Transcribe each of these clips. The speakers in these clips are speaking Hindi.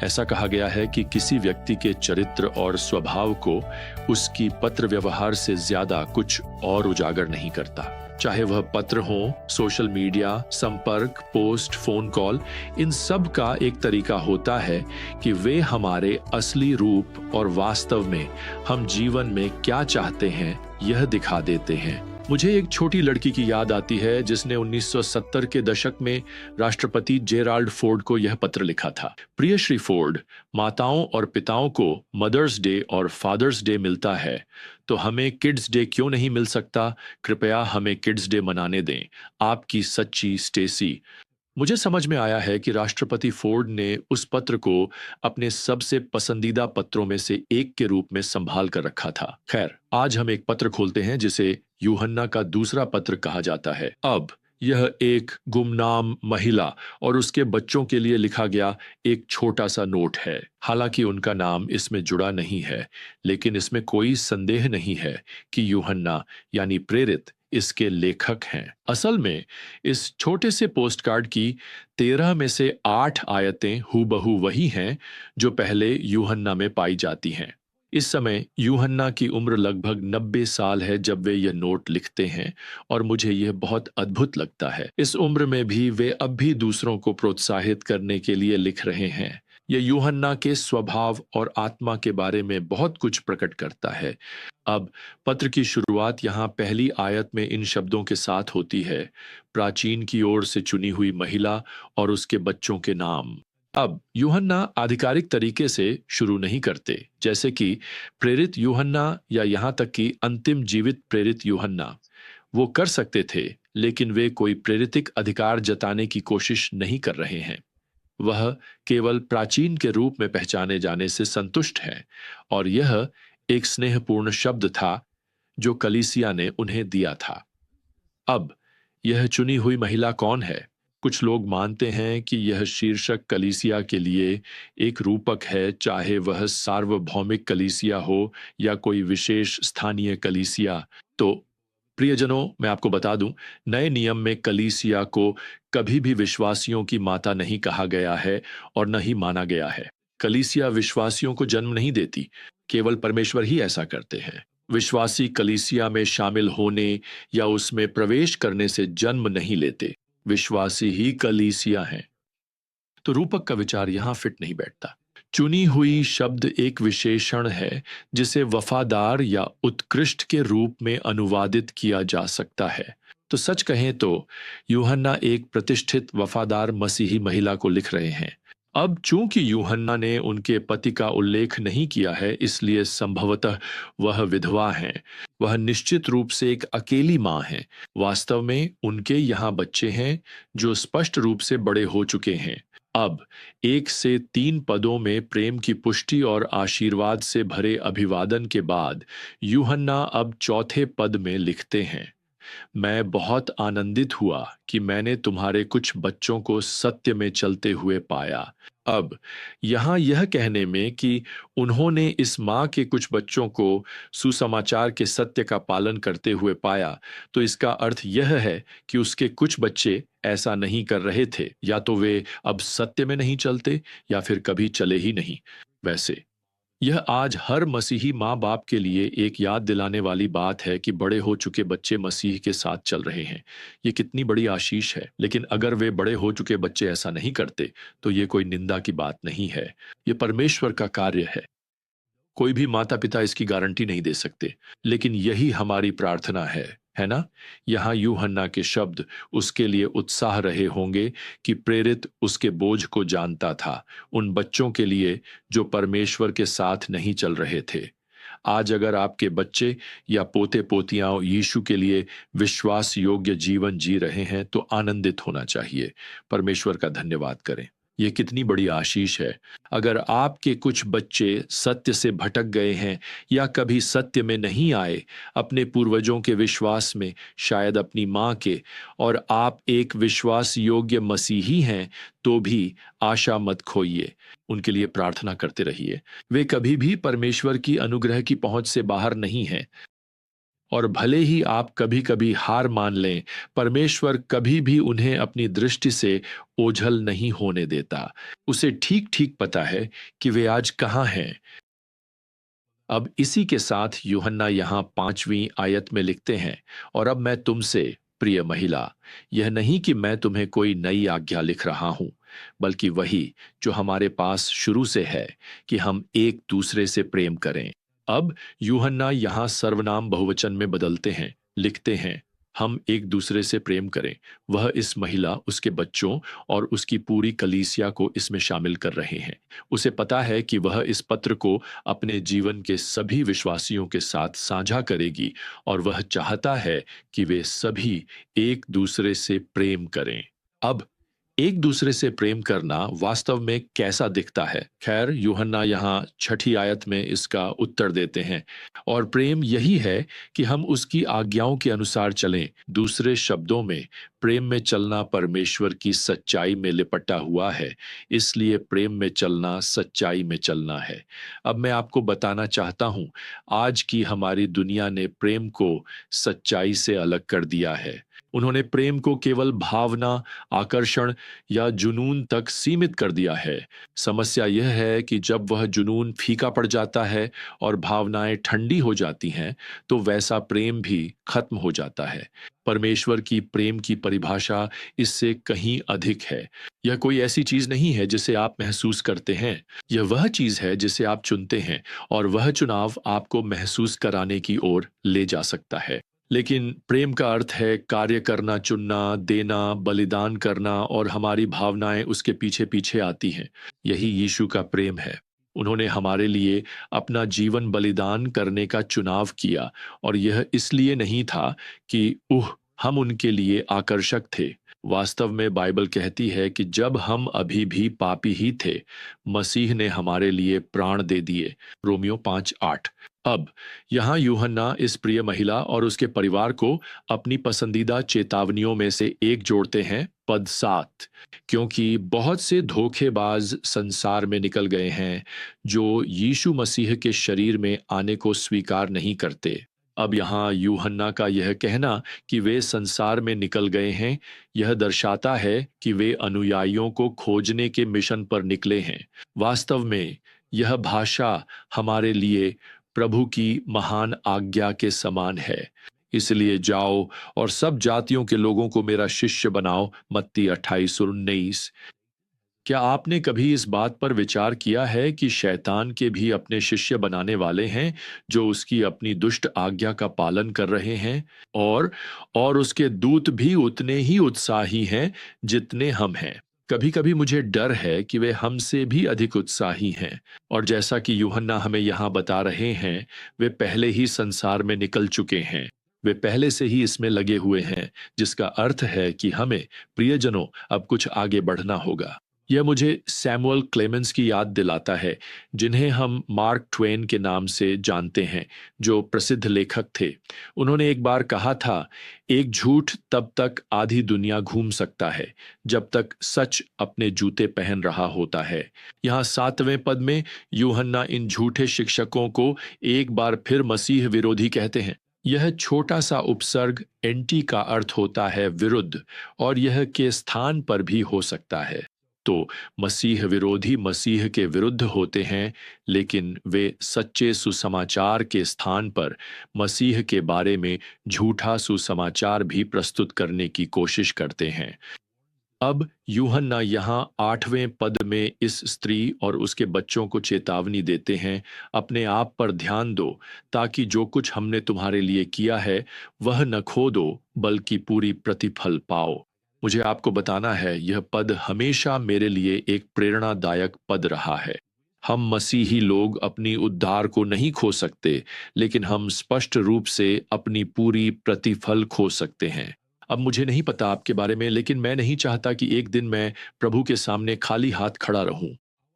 ऐसा कहा गया है कि किसी व्यक्ति के चरित्र और स्वभाव को उसकी पत्र व्यवहार से ज्यादा कुछ और उजागर नहीं करता। चाहे वह पत्र हो, सोशल मीडिया, संपर्क, पोस्ट, फोन कॉल, इन सब का एक तरीका होता है कि वे हमारे असली रूप और वास्तव में हम जीवन में क्या चाहते हैं यह दिखा देते हैं। मुझे एक छोटी लड़की की याद आती है जिसने 1970 के दशक में राष्ट्रपति जेराल्ड फोर्ड को यह पत्र लिखा था। प्रिय श्री फोर्ड, माताओं और पिताओं को मदर्स डे और फादर्स डे मिलता है, तो हमें किड्स डे क्यों नहीं मिल सकता? कृपया हमें किड्स डे मनाने दें। आपकी सच्ची स्टेसी। मुझे समझ में आया है कि राष्ट्रपति फोर्ड ने उस पत्र को अपने सबसे पसंदीदा पत्रों में से एक के रूप में संभाल कर रखा था। खैर, आज हम एक पत्र खोलते हैं जिसे यूहन्ना का दूसरा पत्र कहा जाता है। अब यह एक गुमनाम महिला और उसके बच्चों के लिए लिखा गया एक छोटा सा नोट है। हालांकि उनका नाम इसमें जुड़ा नहीं है, लेकिन इसमें कोई संदेह नहीं है कि यूहन्ना यानी प्रेरित इसके लेखक हैं। असल में इस छोटे से पोस्टकार्ड की 13 में से 8 आयतें हूबहू वही हैं जो पहले यूहन्ना में पाई जाती हैं। इस समय यूहन्ना की उम्र लगभग 90 साल है जब वे यह नोट लिखते हैं, और मुझे यह बहुत अद्भुत लगता है। इस उम्र में भी वे अब भी दूसरों को प्रोत्साहित करने के लिए लिख रहे हैं। यह यूहन्ना के स्वभाव और आत्मा के बारे में बहुत कुछ प्रकट करता है। अब पत्र की शुरुआत यहाँ पहली आयत में इन शब्दों के साथ होती है, प्राचीन की ओर से चुनी हुई महिला और उसके बच्चों के नाम। अब यूहन्ना आधिकारिक तरीके से शुरू नहीं करते, जैसे कि प्रेरित यूहन्ना या यहाँ तक कि अंतिम जीवित प्रेरित यूहन्ना। वो कर सकते थे, लेकिन वे कोई प्रेरितिक अधिकार जताने की कोशिश नहीं कर रहे हैं। वह केवल प्राचीन के रूप में पहचाने जाने से संतुष्ट हैं, और यह एक स्नेहपूर्ण शब्द था जो कलीसिया ने उन्हें दिया था। अब यह चुनी हुई महिला कौन है? कुछ लोग मानते हैं कि यह शीर्षक कलीसिया के लिए एक रूपक है, चाहे वह सार्वभौमिक कलीसिया हो या कोई विशेष स्थानीय कलीसिया। तो प्रियजनों, मैं आपको बता दूं, नए नियम में कलीसिया को कभी भी विश्वासियों की माता नहीं कहा गया है और न ही माना गया है। कलीसिया विश्वासियों को जन्म नहीं देती, केवल परमेश्वर ही ऐसा करते हैं। विश्वासी कलीसिया में शामिल होने या उसमें प्रवेश करने से जन्म नहीं लेते, विश्वासी ही कलीसिया हैं। तो रूपक का विचार यहां फिट नहीं बैठता। चुनी हुई शब्द एक विशेषण है जिसे वफादार या उत्कृष्ट के रूप में अनुवादित किया जा सकता है। तो सच कहें तो यूहन्ना एक प्रतिष्ठित वफादार मसीही महिला को लिख रहे हैं। अब चूंकि यूहन्ना ने उनके पति का उल्लेख नहीं किया है, इसलिए संभवतः वह विधवा हैं। वह निश्चित रूप से एक अकेली मां हैं। वास्तव में उनके यहाँ बच्चे हैं जो स्पष्ट रूप से बड़े हो चुके हैं। अब 1 से 3 पदों में प्रेम की पुष्टि और आशीर्वाद से भरे अभिवादन के बाद यूहन्ना अब चौथे पद में लिखते हैं, मैं बहुत आनंदित हुआ कि मैंने तुम्हारे कुछ बच्चों को सत्य में चलते हुए पाया। अब यहाँ यह कहने में कि उन्होंने इस माँ के कुछ बच्चों को सुसमाचार के सत्य का पालन करते हुए पाया, तो इसका अर्थ यह है कि उसके कुछ बच्चे ऐसा नहीं कर रहे थे, या तो वे अब सत्य में नहीं चलते या फिर कभी चले ही नहीं। वैसे यह आज हर मसीही माँ बाप के लिए एक याद दिलाने वाली बात है कि बड़े हो चुके बच्चे मसीह के साथ चल रहे हैं। ये कितनी बड़ी आशीष है। लेकिन अगर वे बड़े हो चुके बच्चे ऐसा नहीं करते, तो ये कोई निंदा की बात नहीं है, ये परमेश्वर का कार्य है। कोई भी माता पिता इसकी गारंटी नहीं दे सकते, लेकिन यही हमारी प्रार्थना है ना? यहाँ यूहन्ना के शब्द उसके लिए उत्साह रहे होंगे कि प्रेरित उसके बोझ को जानता था, उन बच्चों के लिए जो परमेश्वर के साथ नहीं चल रहे थे। आज अगर आपके बच्चे या पोते पोतियां यीशु के लिए विश्वास योग्य जीवन जी रहे हैं, तो आनंदित होना चाहिए। परमेश्वर का धन्यवाद करें। ये कितनी बड़ी आशीष है। अगर आपके कुछ बच्चे सत्य से भटक गए हैं या कभी सत्य में नहीं आए, अपने पूर्वजों के विश्वास में, शायद अपनी माँ के, और आप एक विश्वास योग्य मसीही हैं, तो भी आशा मत खोइए। उनके लिए प्रार्थना करते रहिए। वे कभी भी परमेश्वर की अनुग्रह की पहुंच से बाहर नहीं हैं। और भले ही आप कभी कभी हार मान लें, परमेश्वर कभी भी उन्हें अपनी दृष्टि से ओझल नहीं होने देता। उसे ठीक ठीक पता है कि वे आज कहाँ हैं। अब इसी के साथ यूहन्ना यहाँ 5वीं आयत में लिखते हैं, और अब मैं तुमसे, प्रिय महिला, यह नहीं कि मैं तुम्हें कोई नई आज्ञा लिख रहा हूं, बल्कि वही जो हमारे पास शुरू से है, कि हम एक दूसरे से प्रेम करें। अब यूहन्ना यहाँ सर्वनाम बहुवचन में बदलते हैं, लिखते हैं, हम एक दूसरे से प्रेम करें। वह इस महिला, उसके बच्चों और उसकी पूरी कलीसिया को इसमें शामिल कर रहे हैं। उसे पता है कि वह इस पत्र को अपने जीवन के सभी विश्वासियों के साथ साझा करेगी, और वह चाहता है कि वे सभी एक दूसरे से प्रेम करें। अब एक दूसरे से प्रेम करना वास्तव में कैसा दिखता है? खैर, यूहन्ना यहाँ 6ठी आयत में इसका उत्तर देते हैं, और प्रेम यही है कि हम उसकी आज्ञाओं के अनुसार चलें। दूसरे शब्दों में, प्रेम में चलना परमेश्वर की सच्चाई में लिपटा हुआ है, इसलिए प्रेम में चलना सच्चाई में चलना है। अब मैं आपको बताना चाहता हूं, आज की हमारी दुनिया ने प्रेम को सच्चाई से अलग कर दिया है। उन्होंने प्रेम को केवल भावना, आकर्षण या जुनून तक सीमित कर दिया है। समस्या यह है कि जब वह जुनून फीका पड़ जाता है और भावनाएं ठंडी हो जाती हैं, तो वैसा प्रेम भी खत्म हो जाता है। परमेश्वर की प्रेम की परिभाषा इससे कहीं अधिक है। यह कोई ऐसी चीज नहीं है जिसे आप महसूस करते हैं। यह वह चीज है जिसे आप चुनते हैं, और वह चुनाव आपको महसूस कराने की ओर ले जा सकता है। लेकिन प्रेम का अर्थ है कार्य करना, चुनना, देना, बलिदान करना, और हमारी भावनाएं उसके पीछे पीछे आती हैं। यही यीशु का प्रेम है। उन्होंने हमारे लिए अपना जीवन बलिदान करने का चुनाव किया, और यह इसलिए नहीं था कि हम उनके लिए आकर्षक थे। वास्तव में बाइबल कहती है कि जब हम अभी भी पापी ही थे, मसीह ने हमारे लिए प्राण दे दिए। रोमियो 5:8। अब यहाँ यूहन्ना इस प्रिय महिला और उसके परिवार को अपनी पसंदीदा चेतावनियों में से एक जोड़ते हैं, पद 7, क्योंकि बहुत से धोखेबाज संसार में निकल गए हैं जो यीशु मसीह के शरीर में आने को स्वीकार नहीं करते। अब यहाँ यूहन्ना का यह कहना कि वे संसार में निकल गए हैं, यह दर्शाता है कि वे अनुयायियों को खोजने के मिशन पर निकले हैं। वास्तव में यह भाषा हमारे लिए प्रभु की महान आज्ञा के समान है। इसलिए जाओ और सब जातियों के लोगों को मेरा शिष्य बनाओ, मत्ती 28:19। क्या आपने कभी इस बात पर विचार किया है कि शैतान के भी अपने शिष्य बनाने वाले हैं जो उसकी अपनी दुष्ट आज्ञा का पालन कर रहे हैं, और उसके दूत भी उतने ही उत्साही हैं जितने हम हैं। कभी कभी मुझे डर है कि वे हमसे भी अधिक उत्साही हैं, और जैसा कि यूहन्ना हमें यहाँ बता रहे हैं, वे पहले ही संसार में निकल चुके हैं। वे पहले से ही इसमें लगे हुए हैं, जिसका अर्थ है कि हमें, प्रियजनों, अब कुछ आगे बढ़ना होगा। यह मुझे सैमुअल क्लेमेंस की याद दिलाता है, जिन्हें हम मार्क ट्वेन के नाम से जानते हैं, जो प्रसिद्ध लेखक थे। उन्होंने एक बार कहा था, एक झूठ तब तक आधी दुनिया घूम सकता है जब तक सच अपने जूते पहन रहा होता है। यहाँ 7वें पद में यूहन्ना इन झूठे शिक्षकों को एक बार फिर मसीह विरोधी कहते हैं। यह छोटा सा उपसर्ग एंटी का अर्थ होता है विरुद्ध, और यह के स्थान पर भी हो सकता है। तो मसीह विरोधी मसीह के विरुद्ध होते हैं, लेकिन वे सच्चे सुसमाचार के स्थान पर मसीह के बारे में झूठा सुसमाचार भी प्रस्तुत करने की कोशिश करते हैं। अब यूहन्ना यहाँ 8वें पद में इस स्त्री और उसके बच्चों को चेतावनी देते हैं, अपने आप पर ध्यान दो, ताकि जो कुछ हमने तुम्हारे लिए किया है वह न खो दो, बल्कि पूरी प्रतिफल पाओ। मुझे आपको बताना है, यह पद हमेशा मेरे लिए एक प्रेरणादायक पद रहा है। हम मसीही लोग अपनी उद्धार को नहीं खो सकते, लेकिन हम स्पष्ट रूप से अपनी पूरी प्रतिफल खो सकते हैं। अब मुझे नहीं पता आपके बारे में, लेकिन मैं नहीं चाहता कि एक दिन मैं प्रभु के सामने खाली हाथ खड़ा रहूं।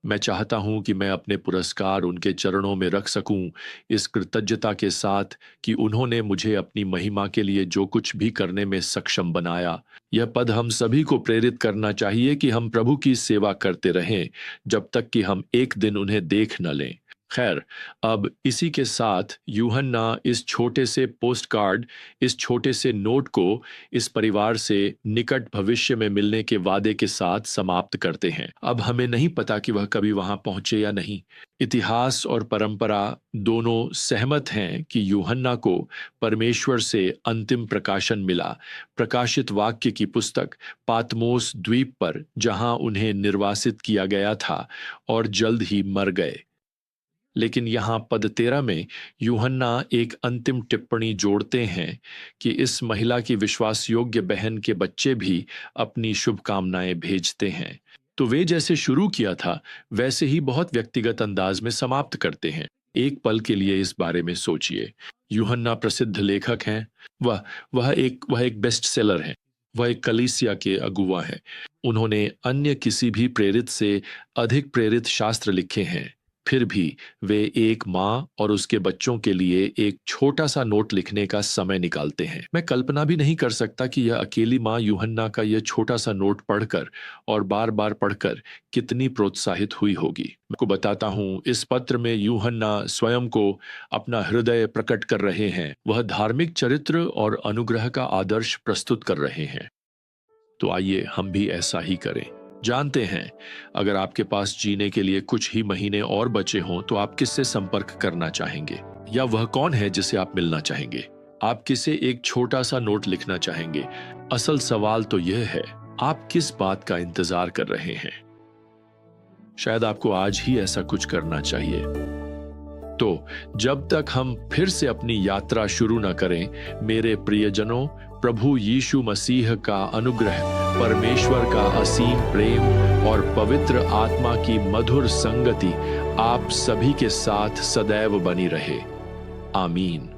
मैं चाहता हूं कि मैं अपने पुरस्कार उनके चरणों में रख सकूं, इस कृतज्ञता के साथ कि उन्होंने मुझे अपनी महिमा के लिए जो कुछ भी करने में सक्षम बनाया। यह पद हम सभी को प्रेरित करना चाहिए कि हम प्रभु की सेवा करते रहें जब तक कि हम एक दिन उन्हें देख न लें। खैर, अब इसी के साथ यूहन्ना इस छोटे से पोस्ट कार्ड, इस छोटे से नोट को इस परिवार से निकट भविष्य में मिलने के वादे के साथ समाप्त करते हैं। अब हमें नहीं पता कि वह कभी वहां पहुंचे या नहीं। इतिहास और परंपरा दोनों सहमत हैं कि यूहन्ना को परमेश्वर से अंतिम प्रकाशन मिला, प्रकाशित वाक्य की पुस्तक पातमोस द्वीप पर, जहां उन्हें निर्वासित किया गया था और जल्द ही मर गए। लेकिन यहाँ पद 13 में यूहन्ना एक अंतिम टिप्पणी जोड़ते हैं कि इस महिला की विश्वास योग्य बहन के बच्चे भी अपनी शुभकामनाएं भेजते हैं। तो वे जैसे शुरू किया था वैसे ही बहुत व्यक्तिगत अंदाज में समाप्त करते हैं। एक पल के लिए इस बारे में सोचिए। यूहन्ना प्रसिद्ध लेखक हैं, वह एक बेस्ट सेलर है, वह एक कलीसिया के अगुवा है। उन्होंने अन्य किसी भी प्रेरित से अधिक प्रेरित शास्त्र लिखे हैं। फिर भी वे एक माँ और उसके बच्चों के लिए एक छोटा सा नोट लिखने का समय निकालते हैं। मैं कल्पना भी नहीं कर सकता कि यह अकेली माँ यूहन्ना का यह छोटा सा नोट पढ़कर और बार बार पढ़कर कितनी प्रोत्साहित हुई होगी। मैं आपको बताता हूँ, इस पत्र में यूहन्ना स्वयं को अपना हृदय प्रकट कर रहे हैं। वह धार्मिक चरित्र और अनुग्रह का आदर्श प्रस्तुत कर रहे हैं। तो आइए हम भी ऐसा ही करें। जानते हैं, अगर आपके पास जीने के लिए कुछ ही महीने और बचे हों तो आप किससे संपर्क करना चाहेंगे, या वह कौन है जिसे आप मिलना चाहेंगे? आप किसे एक छोटा सा नोट लिखना चाहेंगे? असल सवाल तो यह है, आप किस बात का इंतजार कर रहे हैं? शायद आपको आज ही ऐसा कुछ करना चाहिए। तो जब तक हम फिर से अपनी यात्रा शुरू न करें, मेरे प्रियजनों, प्रभु यीशु मसीह का अनुग्रह, परमेश्वर का असीम प्रेम और पवित्र आत्मा की मधुर संगति आप सभी के साथ सदैव बनी रहे। आमीन।